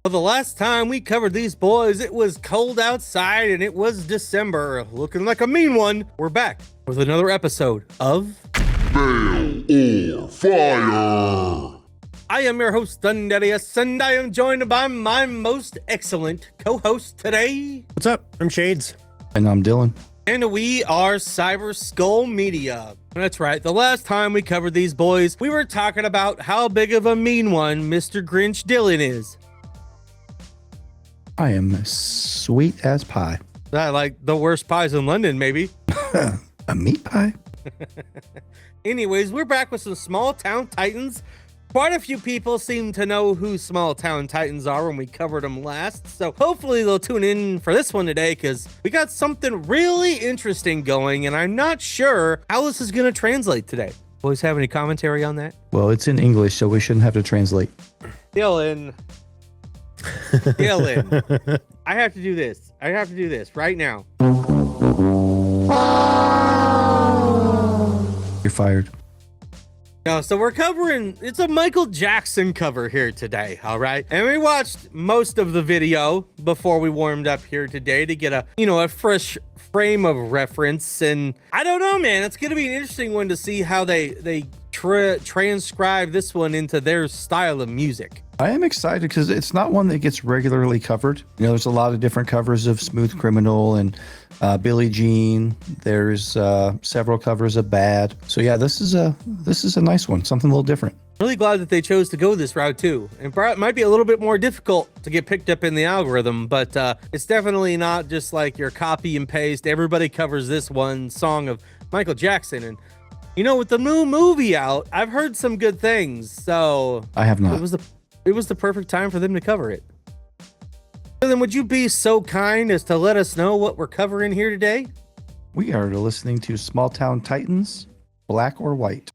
Well, the last time we covered these boys, it was cold outside and it was December. Looking like a mean one. We're back with another episode of Mail or Fire. I am your host, Thundy, and I am joined by my most excellent co-host today. What's up? I'm Shades. And I'm Dillon. And we are Cyber Skull Media. That's right. The last time we covered these boys, we were talking about how big of a mean one Mr. Grinch Dillon is. I am sweet as pie. Like the worst pies in London, maybe. A meat pie? Anyways, we're back with some Small Town Titans. Quite a few people seem to know who Small Town Titans are when we covered them last. So hopefully they'll tune in for this one today because we got something really interesting going and I'm not sure how this is going to translate today. Boys have any commentary on that? Well, it's in English, so we shouldn't have to translate. Dillon, I have to do this. I have to do this right now. You're fired. No, so we're covering, it's a Michael Jackson cover here today, all right? And we watched most of the video before we warmed up here today to get a fresh frame of reference. And I don't know, man, it's going to be an interesting one to see how they transcribe this one into their style of music. I am excited because it's not one that gets regularly covered. You know, there's a lot of different covers of Smooth Criminal and Billie Jean. There's several covers of Bad. So yeah, this is a nice one, something a little different. Really glad that they chose to go this route too. And it might be a little bit more difficult to get picked up in the algorithm, but it's definitely not just like your copy and paste. Everybody covers this one song of Michael Jackson. And you know, with the new movie out, I've heard some good things. So I have not. It was the perfect time for them to cover it. So then would you be so kind as to let us know what we're covering here today? We are listening to Small Town Titans, Black or White.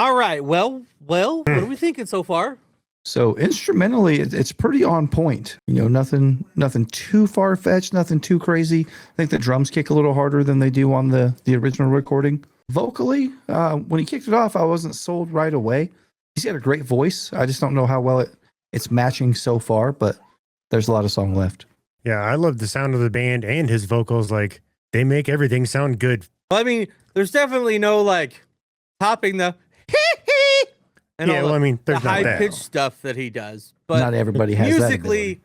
All right, well, what are we thinking so far? So instrumentally, it's pretty on point. You know, nothing too far-fetched, nothing too crazy. I think the drums kick a little harder than they do on the original recording. Vocally, when he kicked it off, I wasn't sold right away. He's got a great voice. I just don't know how well it's matching so far, but there's a lot of song left. Yeah, I love the sound of the band and his vocals. Like, they make everything sound good. Well, I mean, there's definitely no like topping the and yeah, all the high that. pitched stuff that he does. But not everybody has that musically, ability.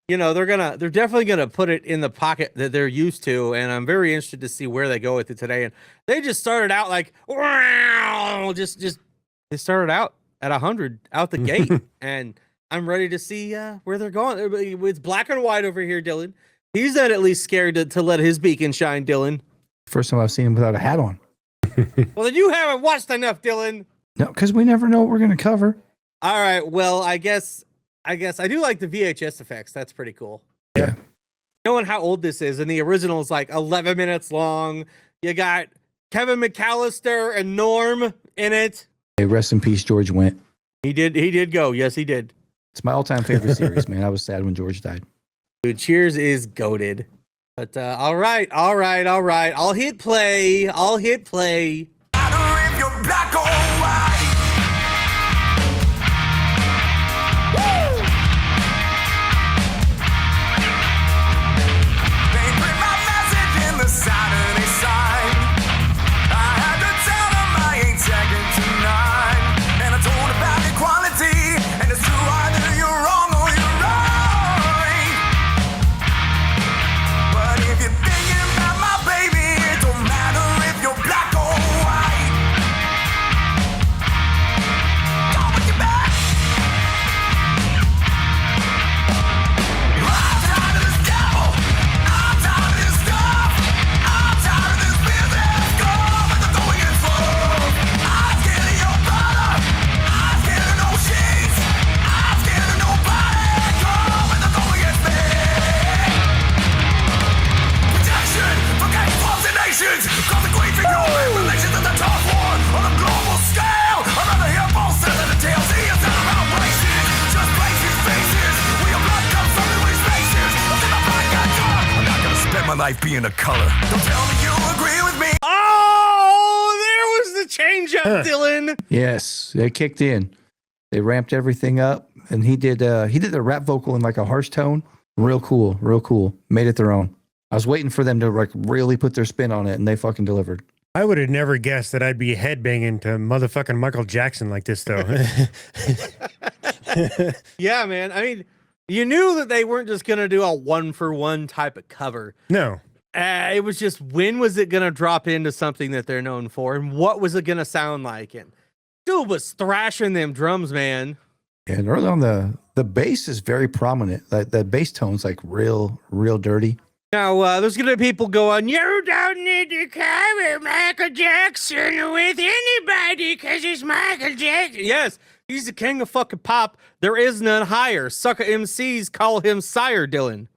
you know, they're definitely gonna put it in the pocket that they're used to, and I'm very interested to see where they go with it today. And they just started out like wow, just they started out at 100 out the gate, and I'm ready to see where they're going. It's black and white over here, Dillon. He's not at least scared to let his beacon shine, Dillon. First time I've seen him without a hat on. Well, then you haven't watched enough, Dillon. No, because we never know what we're going to cover. All right. Well, I guess I do like the VHS effects. That's pretty cool. Yeah. Knowing how old this is, and the original is like 11 minutes long. You got Kevin McAllister and Norm in it. Hey, rest in peace, George Wendt. He did go. Yes, he did. It's my all-time favorite series, man. I was sad when George died. Dude, Cheers is goated. But all right. I'll hit play. I don't know if you're black or white. Woo! They put my message in the Saturday sign. I had to tell them I ain't second to none. And I told about equality. And it's true, either you're wrong or you're right. But if you're thinking about my baby, it don't matter if you're black or white. life being a color. Don't tell me you agree with me. Oh, there was the change up, Dillon. Yes, they kicked in. They ramped everything up, and he did the rap vocal in like a harsh tone. Real cool, real cool. Made it their own. I was waiting for them to like really put their spin on it, and they fucking delivered. I would have never guessed that I'd be headbanging to motherfucking Michael Jackson like this, though. Yeah, man. I mean, you knew that they weren't just going to do a 1-for-1 type of cover. No. It was just, when was it going to drop into something that they're known for, and what was it going to sound like? And dude was thrashing them drums, man. And early on, the bass is very prominent. Like the bass tone's like real dirty. Now, there's going to be people going, you don't need to cover Michael Jackson with anybody because he's Michael Jackson. Yes, he's the king of fucking pop. There is none higher. Sucker MCs call him Sire, Dillon.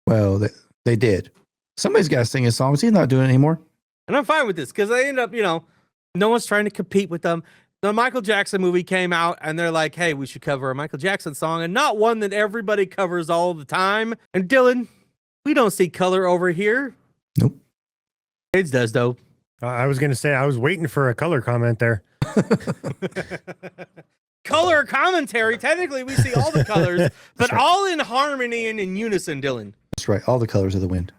Well, they did. Somebody's got to sing his songs. He's not doing it anymore. And I'm fine with this because they end up, no one's trying to compete with them. The Michael Jackson movie came out and they're like, hey, we should cover a Michael Jackson song, and not one that everybody covers all the time. And Dillon, we don't see color over here. Nope. Kids does, though. I was going to say, I was waiting for a color comment there. Color commentary. Technically, we see all the colors, but all in harmony and in unison, Dillon. That's right. All the colors of the wind.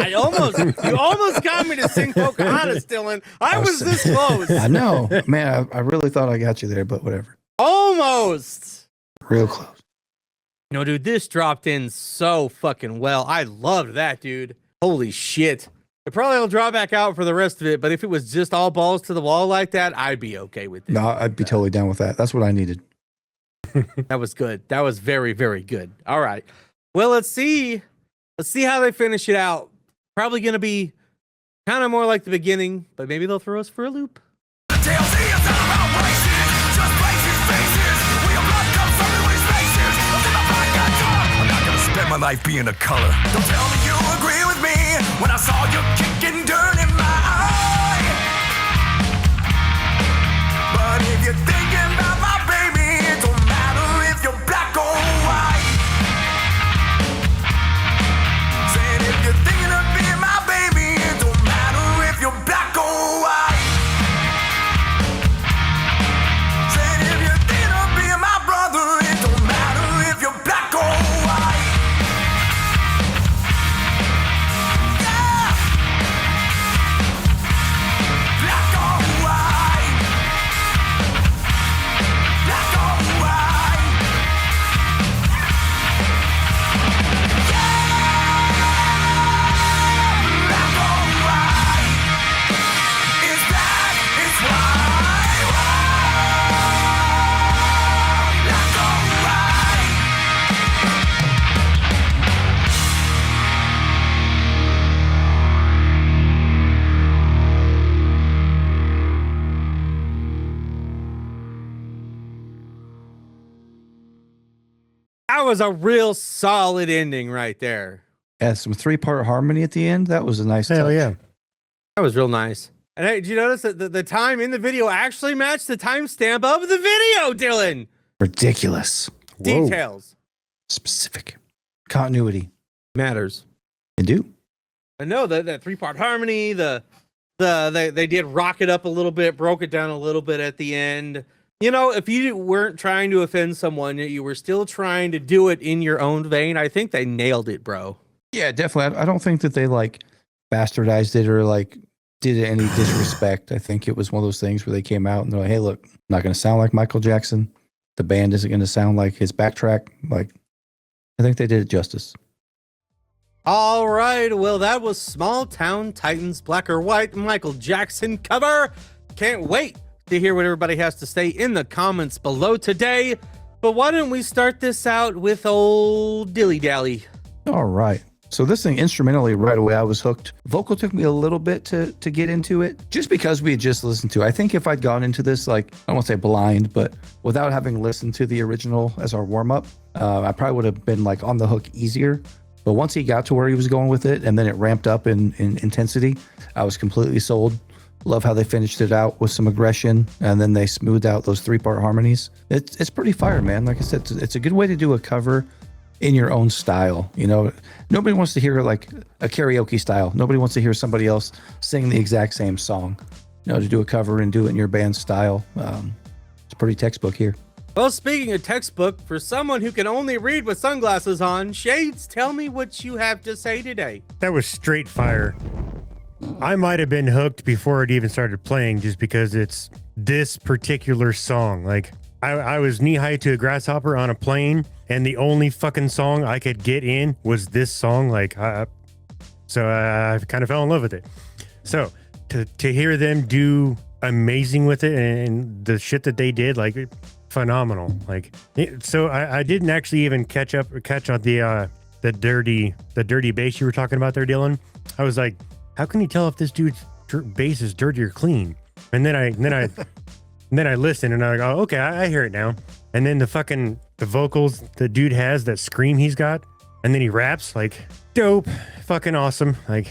You almost got me to sing Pocahontas, Dillon. I was this close. I know. Man, I really thought I got you there, but whatever. Almost. Real close. No, dude, this dropped in so fucking well. I loved that, dude. Holy shit. It probably will draw back out for the rest of it, but if it was just all balls to the wall like that, I'd be okay with it. No, I'd be totally down with that. That's what I needed. That was good. That was very, very good. All right. Well, let's see. Let's see how they finish it out. Probably going to be kind of more like the beginning, but maybe they'll throw us for a loop. Spend my life being a color. Don't tell me you agree with me when I saw you kicking dirt in my eye. But if you're thinking about my baby, it don't matter if you're black or white. Saying if you're thinking of being my baby, it don't matter if you're black or white. Saying if you're thinking of being my brother, it don't matter if you're black or white. That was a real solid ending right there. Yeah, some 3-part harmony at the end. That was a nice Hell touch. yeah. That was real nice. And hey, did you notice that the time in the video actually matched the timestamp of the video, Dillon? Ridiculous. Whoa. Details. Specific. Continuity. Matters. They do. I know that 3-part harmony, they did rock it up a little bit, broke it down a little bit at the end. If you weren't trying to offend someone, you were still trying to do it in your own vein. I think they nailed it, bro. Yeah, definitely. I don't think that they like bastardized it or like did it any disrespect. I think it was one of those things where they came out and they're like, hey, look, I'm not going to sound like Michael Jackson. The band isn't going to sound like his backtrack. Like, I think they did it justice. All right. Well, that was Small Town Titans Black or White Michael Jackson cover. Can't wait to hear what everybody has to say in the comments below today. But why don't we start this out with old Dilly Dally? All right. So this thing instrumentally right away, I was hooked. Vocal took me a little bit to get into it just because we had just listened to it. I think if I'd gone into this, like, I won't say blind, but without having listened to the original as our warm up, I probably would have been like on the hook easier. But once he got to where he was going with it and then it ramped up in intensity, I was completely sold. Love how they finished it out with some aggression and then they smoothed out those 3-part harmonies. It's pretty fire, man. Like I said, it's a good way to do a cover in your own style. You know, nobody wants to hear like a karaoke style. Nobody wants to hear somebody else sing the exact same song. You know, to do a cover and do it in your band style. It's pretty textbook here. Well, speaking of textbook, for someone who can only read with sunglasses on, Shades, tell me what you have to say today. That was straight fire. I might have been hooked before it even started playing just because it's this particular song. Like, I was knee-high to a grasshopper on a plane, and the only fucking song I could get in was this song. Like, so I kind of fell in love with it. So to hear them do amazing with it and the shit that they did, like, phenomenal. Like, so I didn't actually even catch on the dirty bass you were talking about there, Dillon. I was like, how can you tell if this dude's bass is dirty or clean? And then I listened and I go, oh, okay, I hear it now. And then the vocals the dude has, that scream he's got, and then he raps, like, dope, fucking awesome. Like,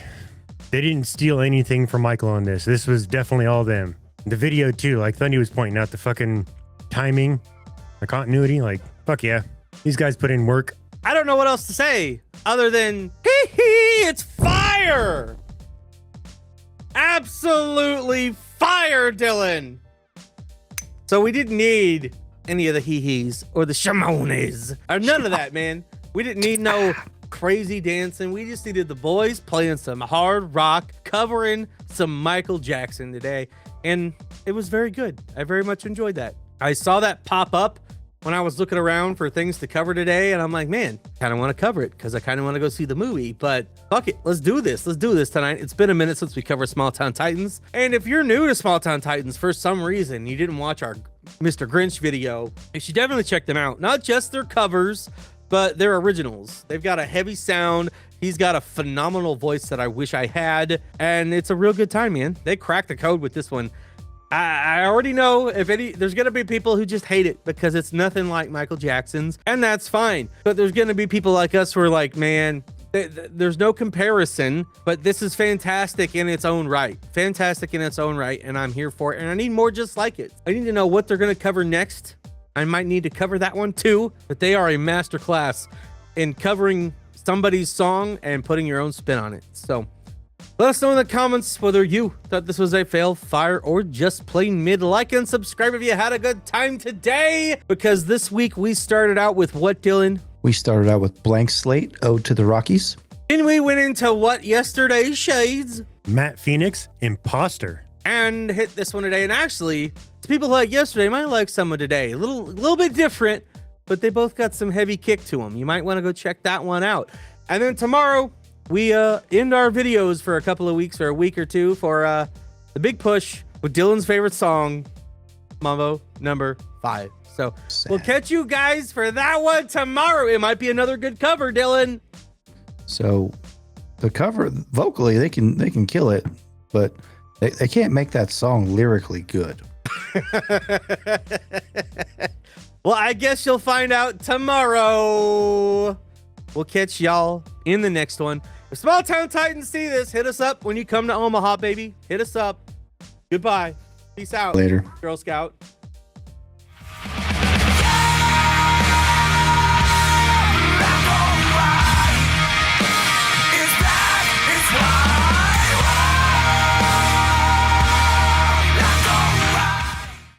they didn't steal anything from Michael on this. This was definitely all them. The video too, like Thundy was pointing out, the fucking timing, the continuity, like, fuck yeah, these guys put in work. I don't know what else to say other than it's fire. Absolutely fire, Dillon. So we didn't need any of the hee-hees or the shamones or none of that, man. We didn't need no crazy dancing. We just needed the boys playing some hard rock, covering some Michael Jackson today. And it was very good. I very much enjoyed that. I saw that pop up when I was looking around for things to cover today, and I'm like, man, kind of want to cover it because I kind of want to go see the movie, but fuck it, let's do this. Let's do this tonight. It's been a minute since we covered Small Town Titans, and if you're new to Small Town Titans for some reason, you didn't watch our Mr. Grinch video, you should definitely check them out. Not just their covers, but their originals. They've got a heavy sound. He's got a phenomenal voice that I wish I had, and it's a real good time, man. They cracked the code with this one. I already know there's going to be people who just hate it because it's nothing like Michael Jackson's, and that's fine. But there's going to be people like us who are like, man, there's no comparison, but this is fantastic in its own right. Fantastic in its own right, and I'm here for it, and I need more just like it. I need to know what they're going to cover next. I might need to cover that one too, but they are a masterclass in covering somebody's song and putting your own spin on it. So let us know in the comments whether you thought this was a fail, fire, or just plain mid. Like and subscribe if you had a good time today, because this week we started out with what, Dillon? We started out with Blank Slate, Ode to the Rockies. Then we went into what yesterday, Shades? Matt Phoenix, Imposter. And hit this one today. And actually, people like yesterday might like some of today. A little bit different, but they both got some heavy kick to them. You might want to go check that one out. And then tomorrow, we end our videos for a couple of weeks or a week or two for the big push with Dillon's favorite song, Mambo number 5. So we'll catch you guys for that one tomorrow. It might be another good cover, Dillon. So the cover vocally, they can kill it, but they can't make that song lyrically good. Well, I guess you'll find out tomorrow. We'll catch y'all in the next one. If Small Town Titans see this, hit us up when you come to Omaha, baby. Hit us up. Goodbye. Peace out. Later. Girl Scout.